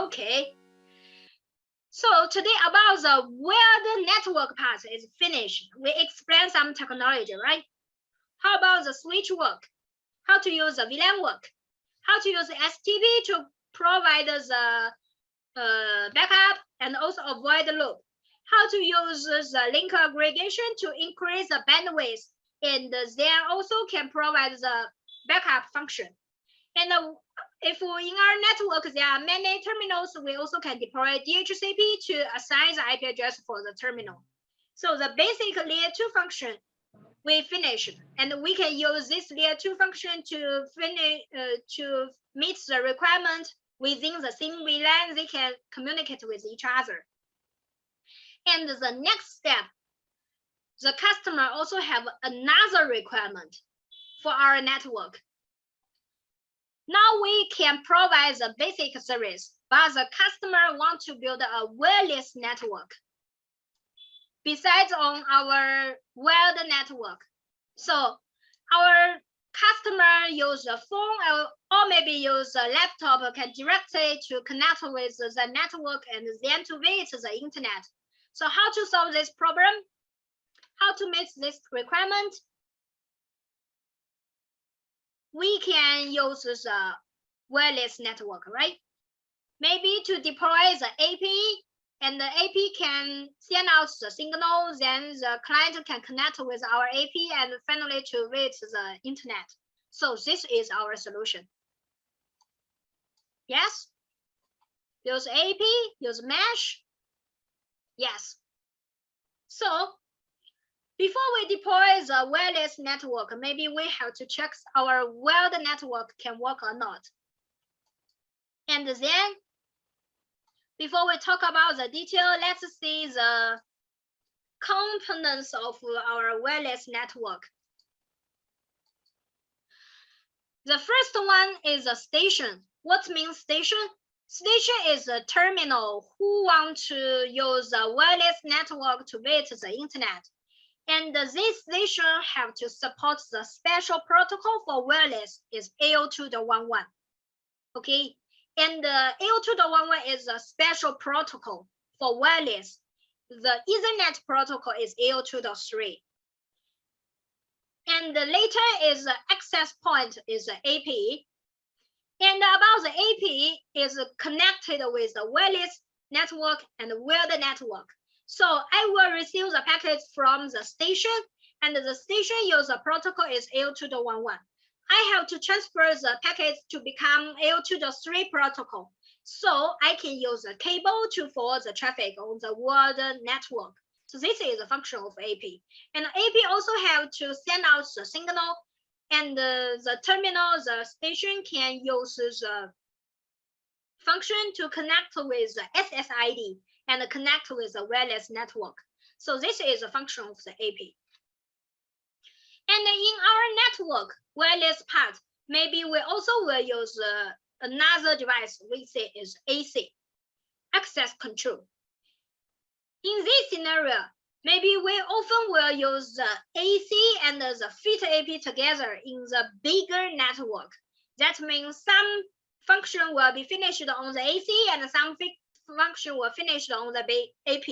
Okay. So today about where the network part is finished, we explain some technology, right? How about the switch work? How to use the WLAN work? How to use the STP to provide the backup and also avoid the loop? How to use the link aggregation to increase the bandwidth, and then also can provide the backup function. And if in our network there are many terminals, we also can deploy DHCP to assign the IP address for the terminal. So the basic layer 2 function we finished, and we can use this layer 2 function to finish to meet the requirement within the same WLAN. They can communicate with each other. And the next step, the customer also have another requirement for our network. Now we can provide the basic service, but the customer wants to build a wireless network besides on our wired network. So our customer use a phone or maybe use a laptop can directly to connect with the network and then to visit the internet. So how to solve this problem? How to meet this requirement? We can use the wireless network, right? Maybe to deploy the AP, and the AP can send out the signal, then the client can connect with our AP and finally to reach the internet. So this is our solution. Yes? Use AP, use mesh. Yes. So before we deploy the wireless network, maybe we have to check our wired network can work or not. And then, before we talk about the detail, let's see the components of our wireless network. The first one is a station. What means station? Station is a terminal who want to use a wireless network to visit the internet. And this station have to support the special protocol for wireless is AO2.11. Okay, and AO2.11 is a special protocol for wireless. The Ethernet protocol is AO2.3. And later is the access point is the AP. And about the AP is connected with the wireless network and wired network. So I will receive the packet from the station, and the station user protocol is AO2.11. I have to transfer the packets to become AO2.3 protocol. So I can use a cable to forward the traffic on the wired network. So this is a function of AP. And AP also have to send out the signal, and the terminal, the station can use the function to connect with the SSID and connect with the wireless network. So this is a function of the AP. And in our network wireless part, maybe we also will use another device we say is AC, access control. In this scenario, maybe we often will use the AC and the fit AP together in the bigger network. That means some function will be finished on the AC and some function will finish on the AP.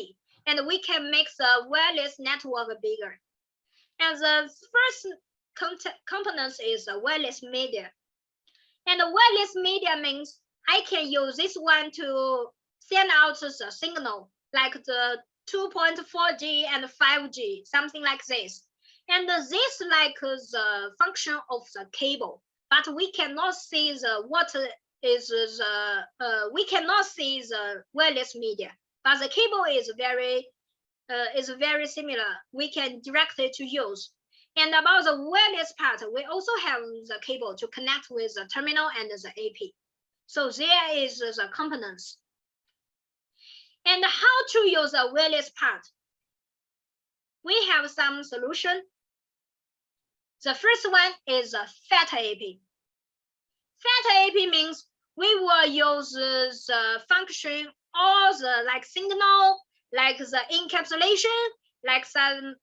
And we can make the wireless network bigger. And the first component is the wireless media. And the wireless media means I can use this one to send out the signal, like the 2.4G and 5G, something like this. And this like the function of the cable, but we cannot see the we cannot see the wireless media. But the cable is very similar. We can directly to use. And about the wireless part, we also have the cable to connect with the terminal and the AP. So there is the components. And how to use a wireless part? We have some solution. The first one is a FAT AP. FAT AP means we will use the function or the like signal, like the encapsulation, like some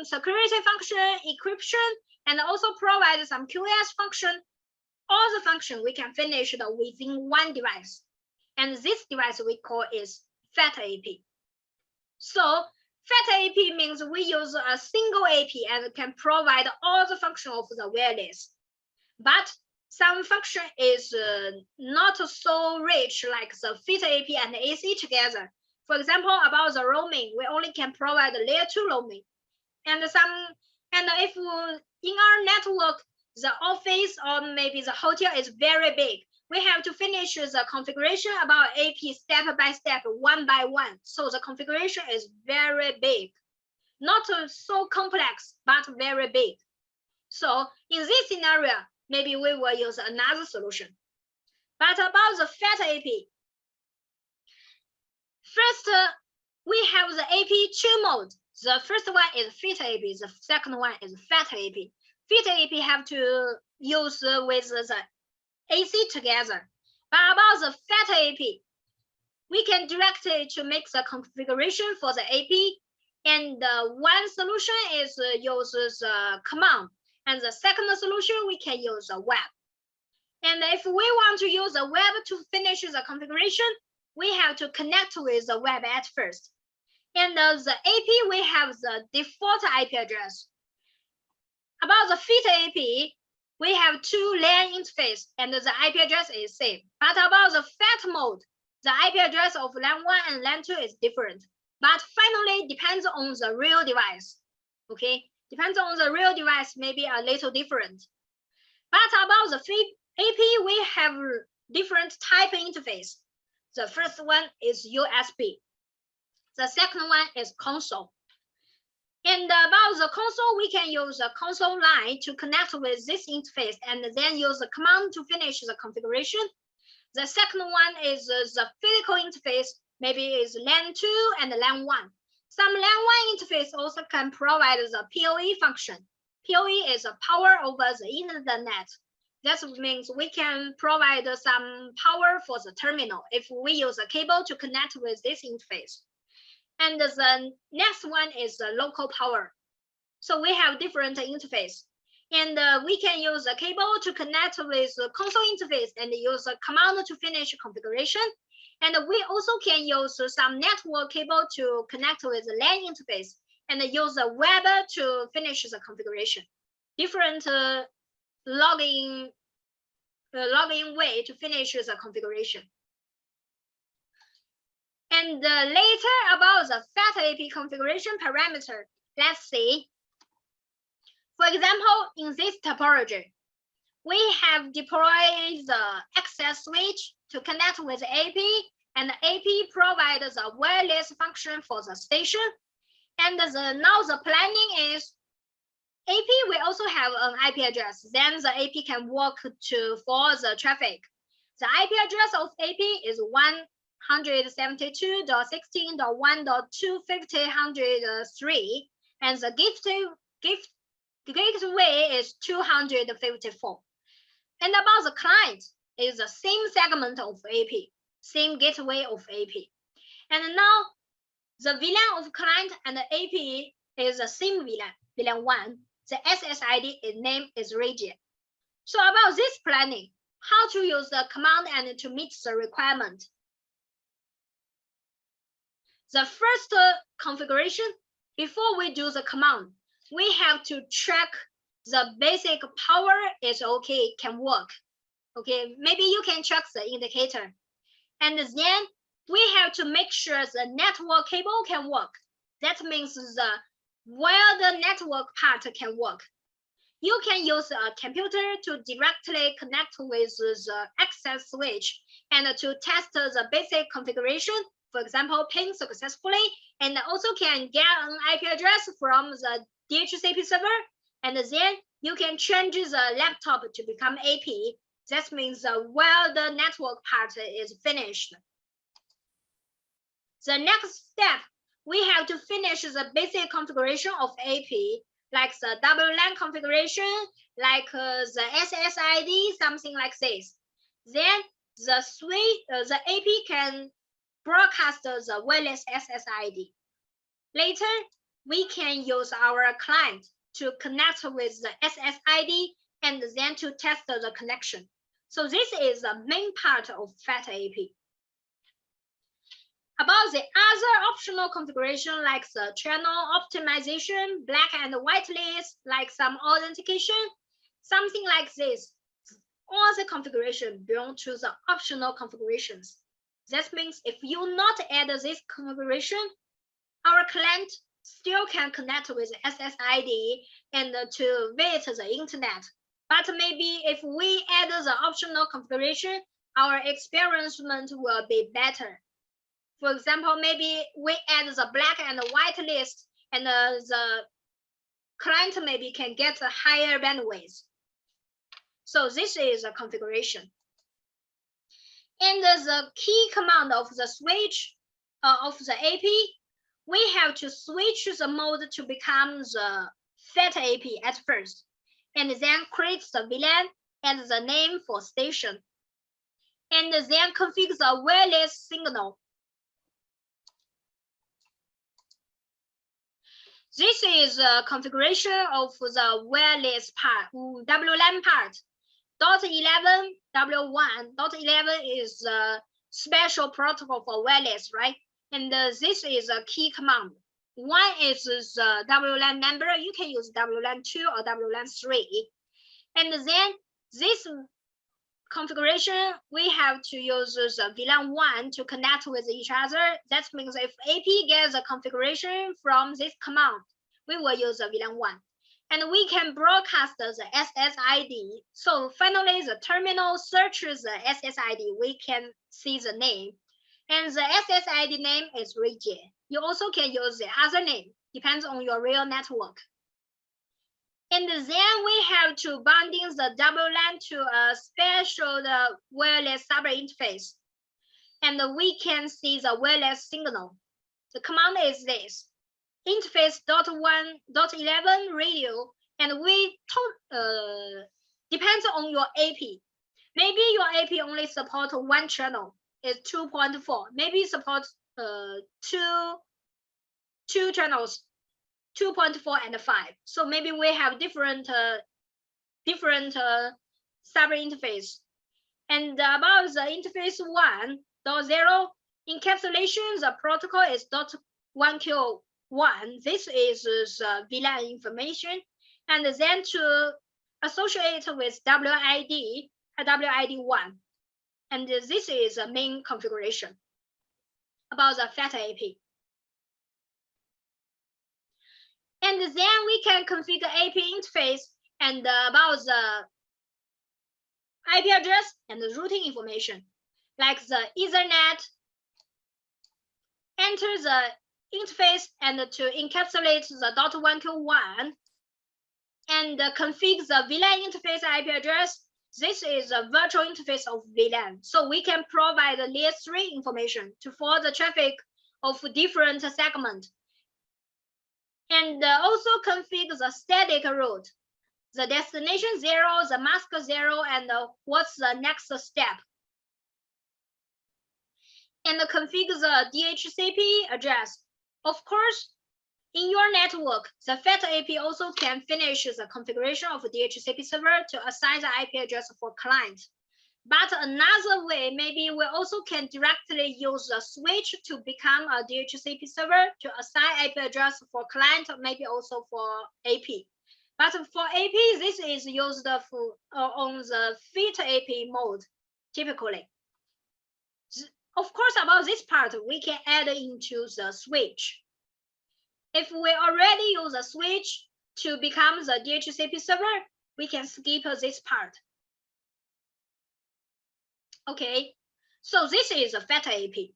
security function, encryption, and also provide some QoS function. All the function we can finish within one device. And this device we call is FAT AP. So FAT AP means we use a single AP and can provide all the function of the wireless. But some function is not so rich like the FIT AP and AC together. For example, about the roaming, we only can provide layer 2 roaming. And if in our network, the office or maybe the hotel is very big, we have to finish the configuration about AP step by step, one by one. So the configuration is very big, not so complex, but very big. So in this scenario, maybe we will use another solution. But about the FAT AP, first we have the AP 2 mode. The first one is FIT AP, the second one is FAT AP. FIT AP have to use with the AC together. But about the FAT AP, we can direct it to make the configuration for the AP. And one solution is uses command. And the second solution, we can use a web. And if we want to use a web to finish the configuration, we have to connect with the web at first. And the AP, we have the default IP address. About the FIT AP, we have 2 LAN interface and the IP address is same. But about the FAT mode, the IP address of LAN 1 and LAN 2 is different. But finally, depends on the real device. Okay, depends on the real device, maybe a little different. But about the FIT AP, we have different type interface. The first one is USB. The second one is console. And about the console, we can use a console line to connect with this interface and then use the command to finish the configuration. The second one is the physical interface, maybe is LAN 2 and LAN 1. Some LAN 1 interface also can provide the PoE function. PoE is a power over the internet. That means we can provide some power for the terminal if we use a cable to connect with this interface. And the next one is the local power. So we have different interface. And we can use a cable to connect with the console interface and use a command to finish configuration. And we also can use some network cable to connect with the LAN interface and use a web to finish the configuration. Different login way to finish the configuration. And later about the FAT AP configuration parameter, let's see. For example, in this topology, we have deployed the access switch to connect with the AP, and the AP provides a wireless function for the station. And now the planning is AP will also have an IP address. Then the AP can work for the traffic. The IP address of AP is 172.16.1.250.103, and the gateway is 254. And about the client is the same segment of AP, same gateway of AP. And now the VLAN of client and the AP is the same VLAN, VLAN 1. The SSID name is Ruijie. So about this planning, how to use the command and to meet the requirement. The first configuration, before we do the command, we have to check the basic power is okay, can work. Okay, maybe you can check the indicator. And then we have to make sure the network cable can work. That means where the network part can work. You can use a computer to directly connect with the access switch and to test the basic configuration. For example, ping successfully, and also can get an IP address from the DHCP server, and then you can change the laptop to become AP. That means where the network part is finished. The next step, we have to finish the basic configuration of AP, like the WLAN configuration, like the SSID, something like this. Then the AP can broadcast the wireless SSID. Later, we can use our client to connect with the SSID and then to test the connection. So this is the main part of FAT AP. About the other optional configuration like the channel optimization, black and white list, like some authentication, something like this. All the configuration belong to the optional configurations. That means if you not add this configuration, our client still can connect with SSID and to visit the internet. But maybe if we add the optional configuration, our experience will be better. For example, maybe we add the black and white list, and the client maybe can get a higher bandwidth. So this is a configuration. And the key command of the switch of the AP, we have to switch the mode to become the FAT AP at first, and then create the VLAN and the name for station, and then configure the wireless signal. This is a configuration of the wireless part, WLAN part. .11 W1, .11 is a special protocol for wireless, right? And this is a key command. One is the WLAN number. You can use WLAN 2 or WLAN 3. And then this configuration, we have to use the VLAN 1 to connect with each other. That means if AP gets a configuration from this command, we will use the VLAN 1. And we can broadcast the SSID. So finally, the terminal searches the SSID. We can see the name. And the SSID name is Ruijie. You also can use the other name, depends on your real network. And then we have to binding the WLAN to a special wireless server interface. And we can see the wireless signal. The command is this. Interface.1.11 radio, and we depends on your AP. Maybe your AP only support one channel, is 2.4. Maybe support two channels, 2.4 and 5. So maybe we have different server interface. And about the interface 1.0 encapsulation, the protocol is .1Q1. This is VLAN information, and then to associate with WID 1, and this is the main configuration about the FAT AP. And then we can configure AP interface and about the IP address and the routing information, like the Ethernet, enter the interface and to encapsulate the .1Q1 and configure the VLAN interface IP address. This is a virtual interface of VLAN. So we can provide the layer 3 information to forward the traffic of different segments. And also configure the static route, the destination 0, the mask 0, and what's the next step. And configure the DHCP address. Of course, in your network, the FAT AP also can finish the configuration of a DHCP server to assign the IP address for client. But another way, maybe we also can directly use the switch to become a DHCP server to assign IP address for client, maybe also for AP. But for AP, this is used for, on the FIT AP mode, typically. Of course, about this part, we can add into the switch. If we already use a switch to become the DHCP server, we can skip this part. Okay, so this is a FAT AP.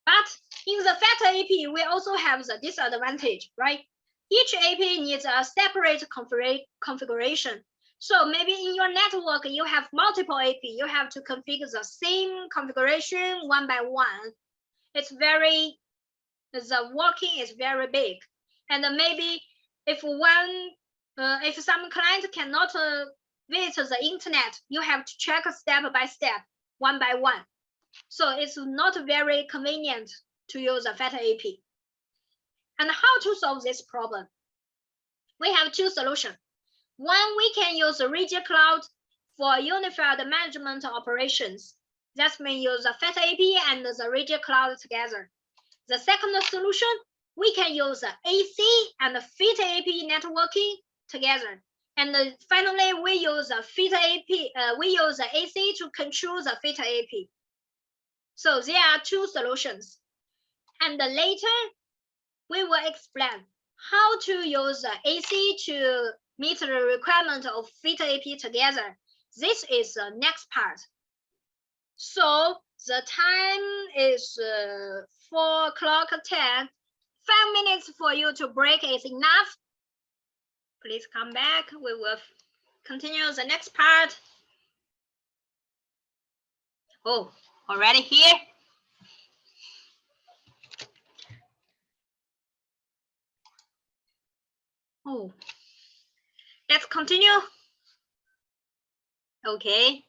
But in the FAT AP, we also have the disadvantage, right? Each AP needs a separate configuration. So maybe in your network, you have multiple AP. You have to configure the same configuration one by one. It's very, the working is very big. And maybe if some client cannot visit the internet, you have to check step by step, one by one. So it's not very convenient to use a FAT AP. And how to solve this problem? We have two solutions. One, we can use Ruijie Cloud for unified management operations. That means use the FAT AP and the Ruijie cloud together. The second solution, we can use the AC and the FIT AP networking together. And finally, we use the FIT AP. We use the AC to control the FIT AP. So there are two solutions. And later, we will explain how to use the AC to meet the requirement of FIT AP together. This is the next part. So the time is 4:10. 5 minutes for you to break is enough. Please come back. We will continue the next part. Oh, already here? Oh, let's continue. Okay.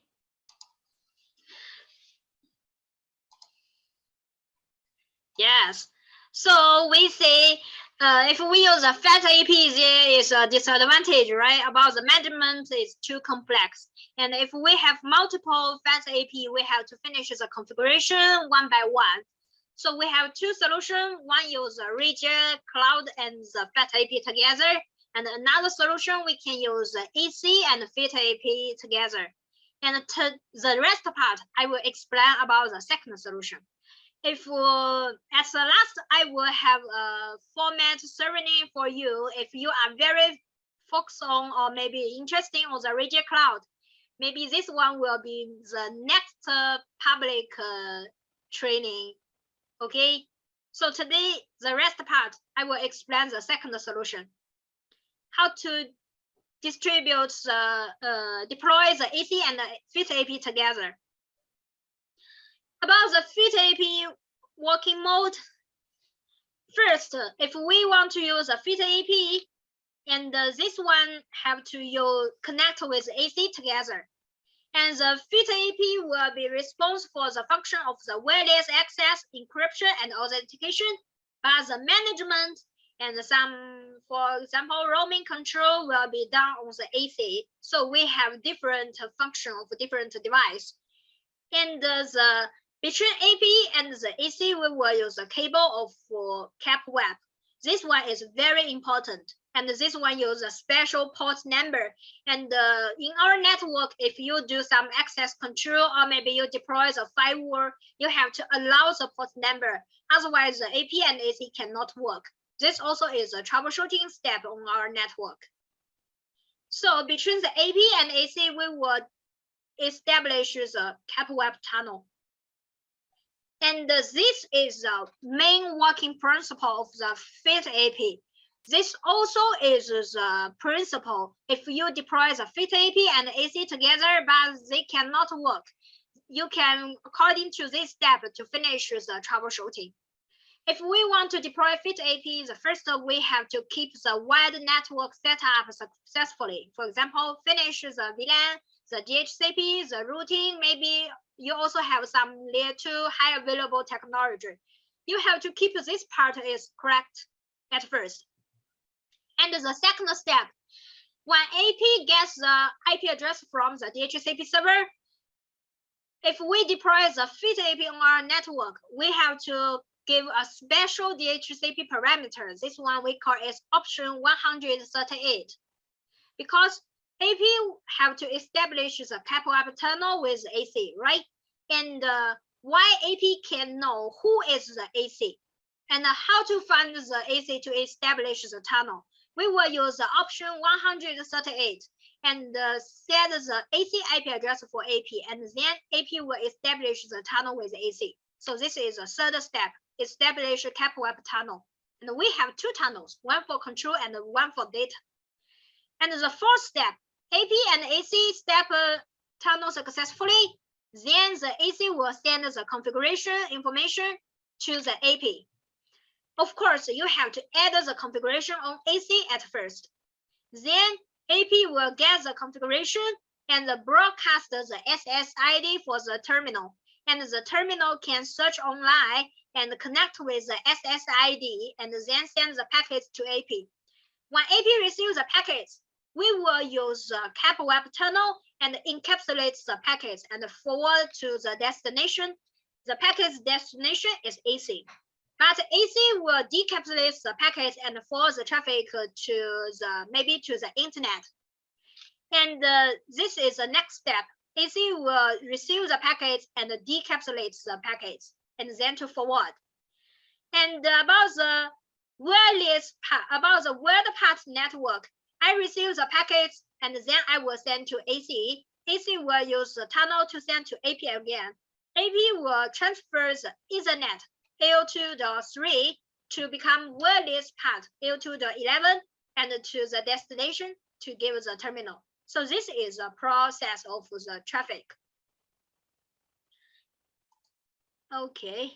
Yes. So we say if we use a FAT AP, there is a disadvantage, right? About the management is too complex. And if we have multiple FAT AP, we have to finish the configuration one by one. So we have two solutions. One use the Ruijie cloud and the FAT AP together. And another solution, we can use the AC and FIT AP together. And the rest part, I will explain about the second solution. If at the last, I will have a format ceremony for you. If you are very focused on or maybe interested on the Ruijie cloud, maybe this one will be the next public training. Okay, so today, the rest part, I will explain the second solution. How to distribute deploy the AC and the FIT AP together. About the FIT AP working mode, first, if we want to use a FIT AP, and this one have to connect with AC together. And the FIT AP will be responsible for the function of the wireless access, encryption, and authentication, but the management and for example, roaming control will be done on the AC. So we have different function of different device. And between AP and the AC, we will use a cable of cap web. This one is very important. And this one uses a special port number. And in our network, if you do some access control or maybe you deploy the firewall, you have to allow the port number. Otherwise, the AP and AC cannot work. This also is a troubleshooting step on our network. So between the AP and AC, we will establish the cap web tunnel. And this is the main working principle of the FIT AP. This also is the principle if you deploy the FIT AP and AC together, but they cannot work. You can, according to this step, to finish the troubleshooting. If we want to deploy FIT AP, the first we have to keep the wide network set up successfully. For example, finish the WLAN, the DHCP, the routing, maybe you also have some layer 2 high available technology. You have to keep this part is correct at first. And the second step, when AP gets the IP address from the DHCP server, if we deploy the FIT AP on our network, we have to give a special DHCP parameter. This one we call is option 138. Because AP have to establish the cap web tunnel with AC, right? And why AP can know who is the AC and how to find the AC to establish the tunnel. We will use the option 138 and set the AC IP address for AP, and then AP will establish the tunnel with AC. So this is the third step, establish a cap web tunnel. And we have two tunnels, one for control and one for data. And the fourth step, AP and AC step tunnel successfully, then the AC will send the configuration information to the AP. Of course, you have to add the configuration on AC at first. Then AP will get the configuration and broadcast the SSID for the terminal. And the terminal can search online and connect with the SSID and then send the packets to AP. When AP receives the packets, we will use cap web tunnel and encapsulate the packets and forward to the destination. The packet's destination is AC. But AC will decapsulate the packets and forward the traffic to maybe to the internet. And this is the next step. AC will receive the packets and decapsulate the packets and then to forward. And about the wireless part, about the word part network, I receive the packets and then I will send to AC. AC will use the tunnel to send to AP again. AP will transfer the Ethernet AO2.3 to become wireless part AO2.11 and to the destination to give the terminal. So this is a process of the traffic. Okay.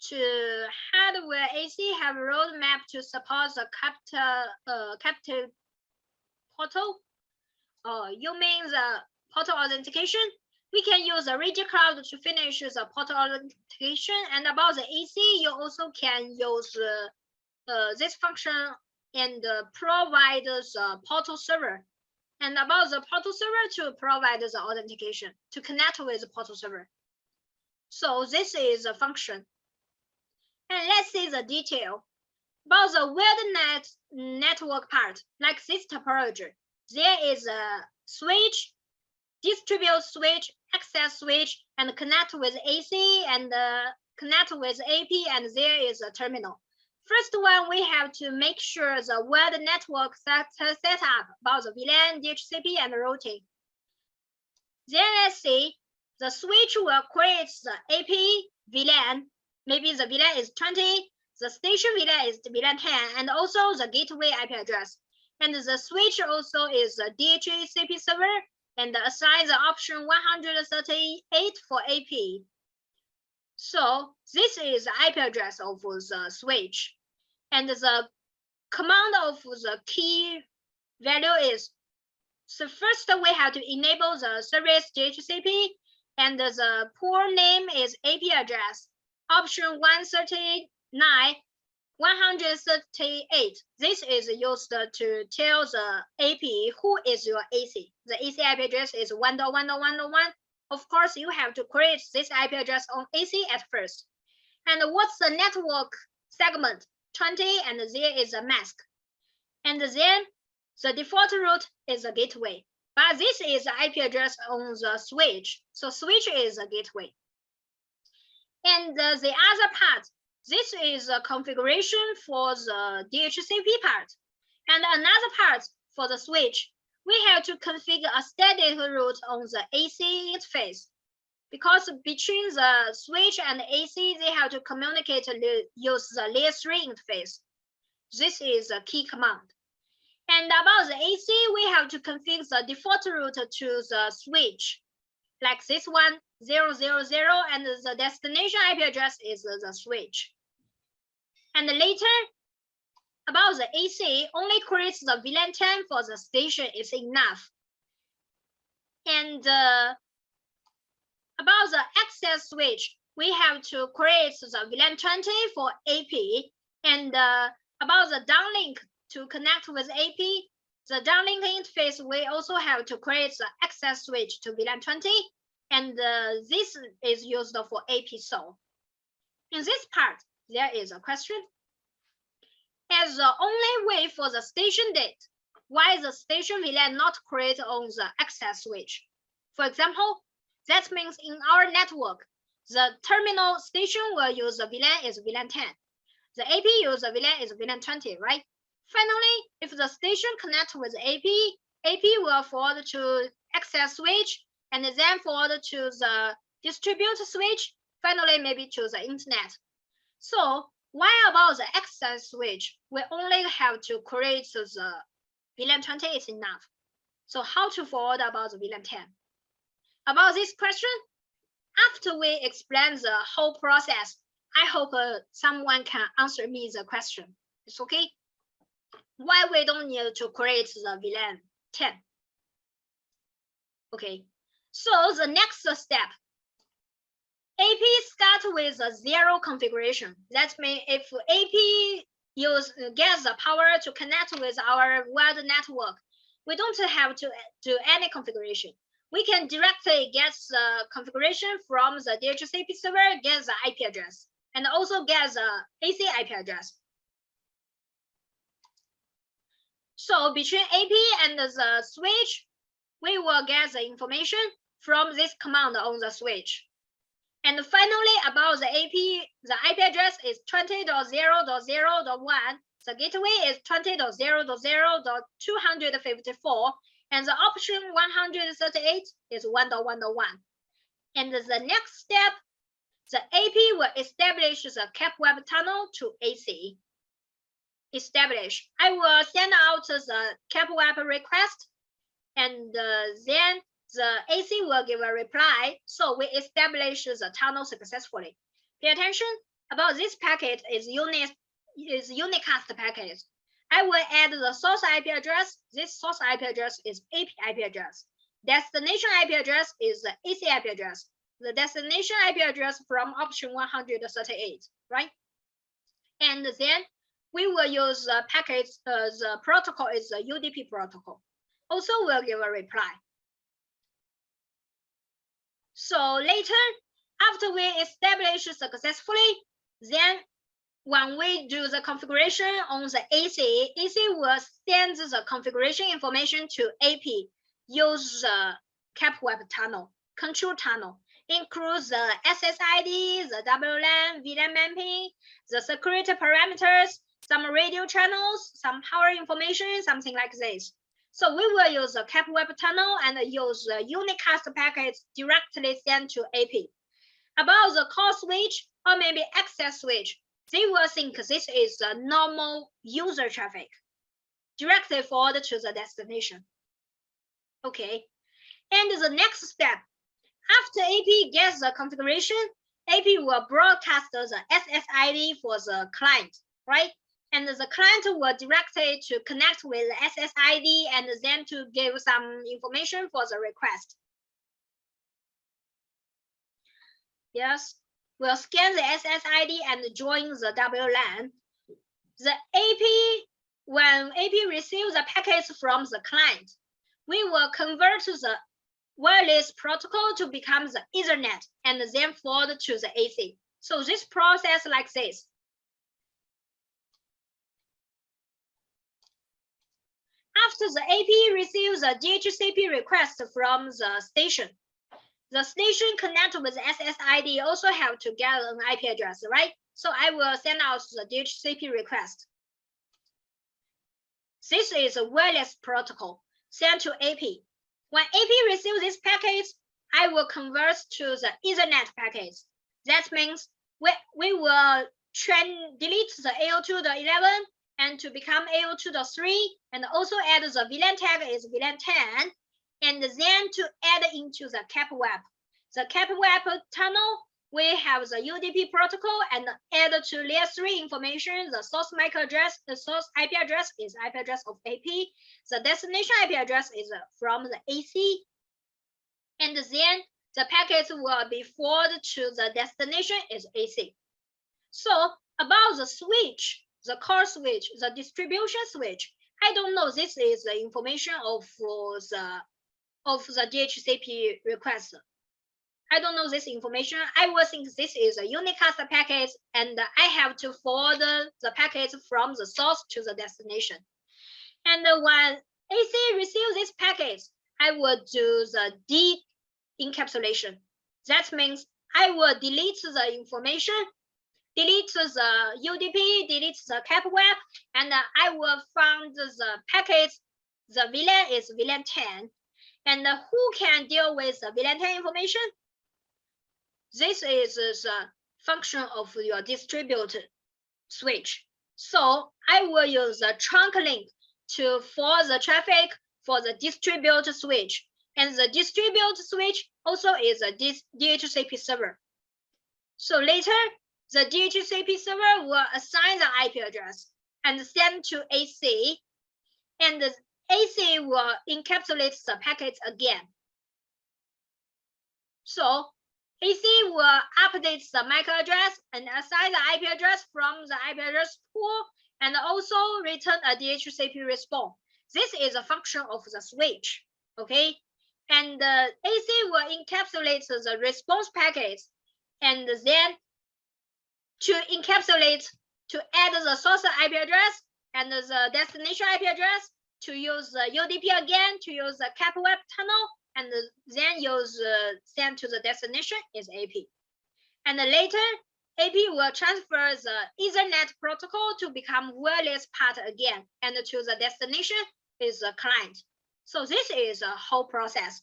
To hardware, AC have a roadmap to support the captive portal. You mean the portal authentication? We can use the Ruijie cloud to finish the portal authentication. And about the AC, you also can use this function and provide the portal server. And about the portal server to provide the authentication to connect with the portal server. So this is a function. And let's see the detail. About the wired network part, like this topology, there is a switch, distribute switch, access switch, and connect with AC and connect with AP, and there is a terminal. First one, we have to make sure the wired network set up about the WLAN, DHCP, and routing. Then let's see, the switch will create the AP WLAN. Maybe the WLAN is 20, the station WLAN is WLAN 10, and also the gateway IP address. And the switch also is a DHCP server and assign the option 138 for AP. So this is the IP address of the switch. And the command of the key value is, so first we have to enable the service DHCP, and the port name is AP address. Option 139, 138. This is used to tell the AP who is your AC. The AC IP address is 1.1.1.1. Of course, you have to create this IP address on AC at first. And what's the network segment? 20, and there is a mask. And then the default route is a gateway. But this is the IP address on the switch. So switch is a gateway. And the other part, this is a configuration for the DHCP part. And another part for the switch, we have to configure a static route on the AC interface. Because between the switch and AC, they have to communicate use the layer 3 interface. This is a key command. And about the AC, we have to configure the default route to the switch. Like this one, 000, and the destination IP address is the switch. And later, about the AC, only creates the WLAN 10 for the station is enough. And about the access switch, we have to create the WLAN 20 for AP. And about the downlink to connect with AP, the downlink interface, we also have to create the access switch to WLAN 20. And this is used for AP SOL. In this part, there is a question. As the only way for the station date, why the station WLAN not create on the access switch? For example, that means in our network, the terminal station will use the WLAN is WLAN 10. The AP use the WLAN is WLAN 20, right? Finally, if the station connects with AP, AP will forward to access switch, and then forward to the distribute switch, finally maybe to the internet. So why about the access switch? We only have to create the WLAN 20 is enough. So how to forward about the WLAN 10? About this question, after we explain the whole process, I hope someone can answer me the question. It's okay? Why we don't need to create the WLAN 10? Okay, so the next step, AP start with a 0 configuration. That means if AP get the power to connect with our wired network. We don't have to do any configuration. We can directly get the configuration from the DHCP server, get the IP address, and also get the AC IP address. So between AP and the switch, we will get the information from this command on the switch. And finally, about the AP, the IP address is 20.0.0.1. The gateway is 20.0.0.254. And the option 138 is 1.1.1. And the next step, the AP will establish the CAP-web tunnel to AC. Establish. I will send out the CAP-web request, and then the AC will give a reply. So we establish the tunnel successfully. Pay attention. About this packet is unicast packet. I will add the source IP address. This source IP address is AP IP address. Destination IP address is the AC IP address. The destination IP address from option 138, right? And then we will use the packet, the protocol is the UDP protocol. Also will give a reply. So later, after we establish successfully, then when we do the configuration on the AC will send the configuration information to AP, use the CAP-web tunnel, control tunnel, includes the SSID, the WLAN, VLAN mapping, the security parameters, some radio channels, some power information, something like this. So we will use the CAP-web tunnel and use the unicast packets directly sent to AP. About the call switch or maybe access switch, they will think this is the normal user traffic, directly forward to the destination. Okay, and the next step, after AP gets the configuration, AP will broadcast the SSID for the client, right? And the client will directly to connect with the SSID and then to give some information for the request. Yes, we'll scan the SSID and join the WLAN. The AP, when AP receives the packets from the client, we will convert the wireless protocol to become the Ethernet and then forward to the AC. So this process like this. After the AP receives a DHCP request from the station connect with the SSID also have to get an IP address, right? So I will send out the DHCP request. This is a wireless protocol sent to AP. When AP receives this packet, I will convert to the Ethernet packets. That means we will delete the AO2.11 and to become AO2.3, and also add the VLAN tag is VLAN 10, and then to add into the CAP-web. The CAP-web tunnel, we have the UDP protocol and add to layer 3 information, the source MAC address, the source IP address is IP address of AP, the destination IP address is from the AC, and then the packets will be forwarded to the destination is AC. So about the switch, the call switch, the distribution switch, I don't know. This is the information of the DHCP request. I don't know this information. I will think this is a unicast packet, and I have to forward the packet from the source to the destination. And when AC receives this packet, I will do the de-encapsulation. That means I will delete the information, delete the UDP, delete the CAP-web, and I will find the packet. The VLAN is VLAN 10. And who can deal with the VLAN 10 information? This is the function of your distributed switch. So I will use the trunk link to forward the traffic for the distributed switch. And the distributed switch also is a DHCP server. So later, the DHCP server will assign the IP address and send to AC, and the AC will encapsulate the packets again. So AC will update the MAC address and assign the IP address from the IP address pool and also return a DHCP response. This is a function of the switch, okay? And the AC will encapsulate the response packets, and then to encapsulate, to add the source IP address and the destination IP address, to use the UDP again, to use the cap web tunnel, and then use send to the destination is AP. And later, AP will transfer the Ethernet protocol to become wireless part again, and to the destination is the client. So this is a whole process.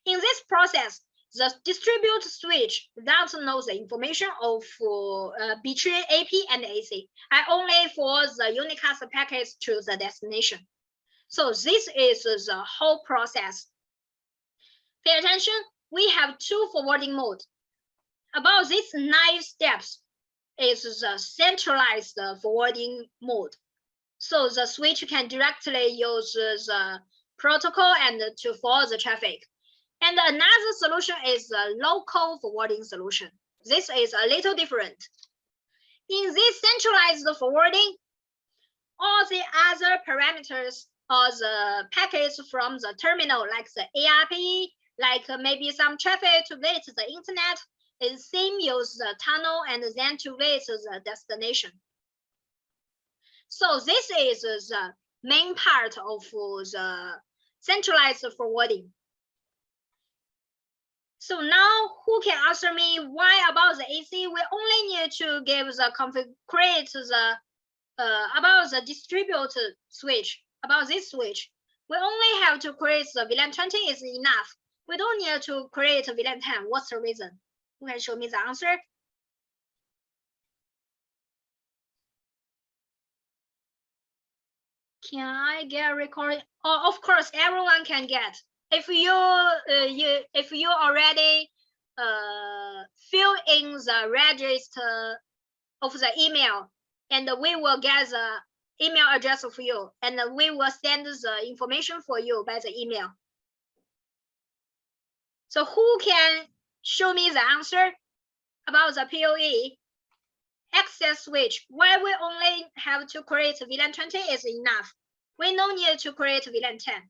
In this process, the distribute switch doesn't know the information of between AP and AC. I only forward the unicast packets to the destination. So this is the whole process. Pay attention, we have two forwarding modes. About these 9 steps is the centralized forwarding mode. So the switch can directly use the protocol and to forward the traffic. And another solution is the local forwarding solution. This is a little different. In this centralized forwarding, all the other parameters or the packets from the terminal, like the ARP, like maybe some traffic to visit the internet, is same use the tunnel and then to visit the destination. So this is the main part of the centralized forwarding. So now who can answer me why about the AC? We only need to give the create the about the distributed switch, about this switch. We only have to create the VLAN 20 is enough. We don't need to create VLAN 10. What's the reason? Who can show me the answer? Can I get a recording? Oh, of course, everyone can get. If you already fill in the register of the email, and we will get the email address for you, and we will send the information for you by the email. So who can show me the answer about the PoE access switch? Why we only have to create VLAN 20 is enough. We no need to create VLAN 10.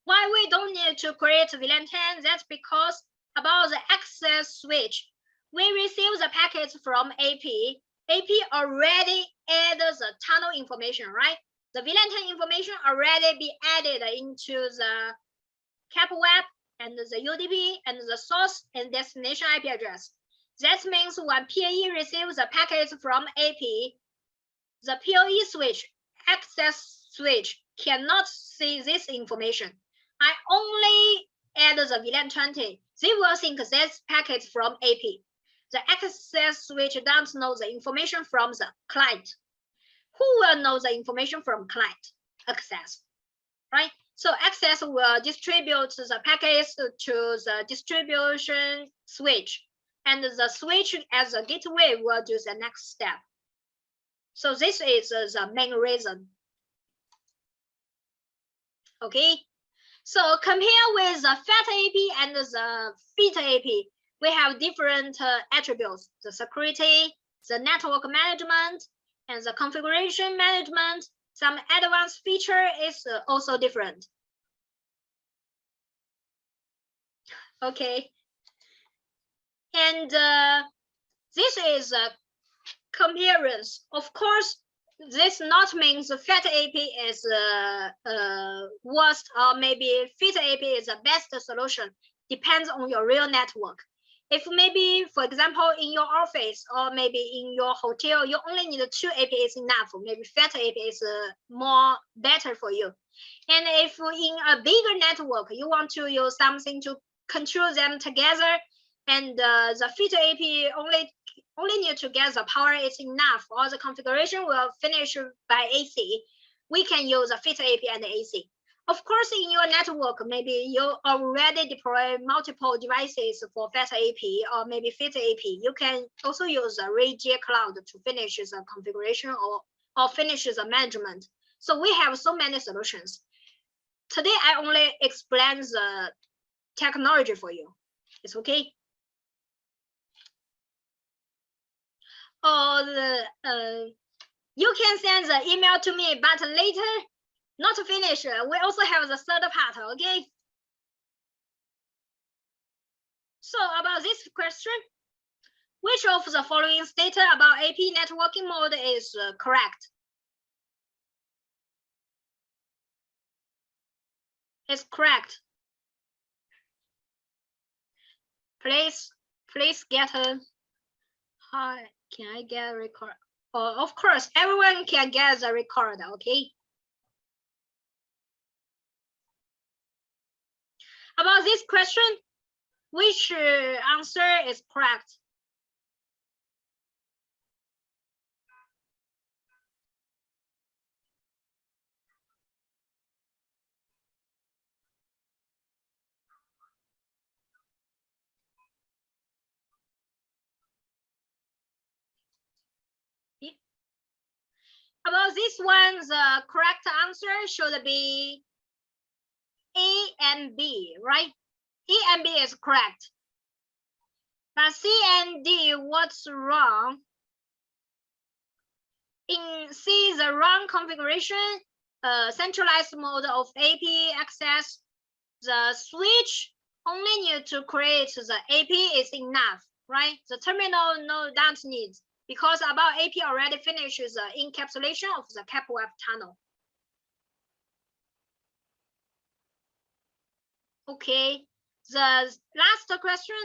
Why we don't need to create VLAN 10? That's because about the access switch, we receive the packets from AP. AP already added the tunnel information, right? The VLAN 10 information already be added into the cap web and the UDP and the source and destination IP address. That means when PoE receives the packets from AP, the PoE switch, access switch, cannot see this information. I only add the VLAN 20. They will think this packet from AP. The access switch doesn't know the information from the client. Who will know the information from client? Access, right? So access will distribute the packets to the distribution switch, and the switch as a gateway will do the next step. So this is the main reason. Okay. So compare with the FAT AP and the FIT AP, we have different attributes: the security, the network management, and the configuration management. Some advanced feature is also different. Okay. And this is a comparison. Of course, this not means the FAT AP is worst, or maybe FIT AP is the best solution. Depends on your real network. If maybe, for example, in your office or maybe in your hotel, you only need 2 AP is enough. Maybe FAT AP is more better for you. And if in a bigger network, you want to use something to control them together, and the FIT AP only need to get the power is enough, or the configuration will finish by AC. We can use a FIT AP and AC. Of course, in your network, maybe you already deploy multiple devices for FAT AP or maybe FIT AP. You can also use a Ruijie cloud to finish the configuration or finish the management. So we have so many solutions. Today, I only explain the technology for you. It's okay. Or you can send the email to me, but later, not finished. We also have the third part, okay? So about this question, which of the following stated about AP networking mode is correct? It's correct. Please get a hi. Can I get a record? Oh, of course, everyone can get the record, okay? About this question, which answer is correct? About this one, the correct answer should be A and B, right? A and B is correct. But C and D, what's wrong? In C, the wrong configuration, centralized mode of AP access, the switch only need to create the AP is enough, right? The terminal don't need, because about AP already finishes the encapsulation of the CAPWAP tunnel. Okay, the last question.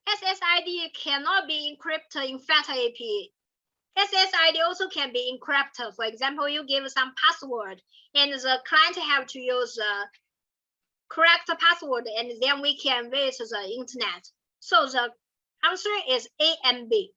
SSID cannot be encrypted in FAT AP. SSID also can be encrypted. For example, you give some password and the client have to use the correct password, and then we can visit the internet. So the answer is A and B.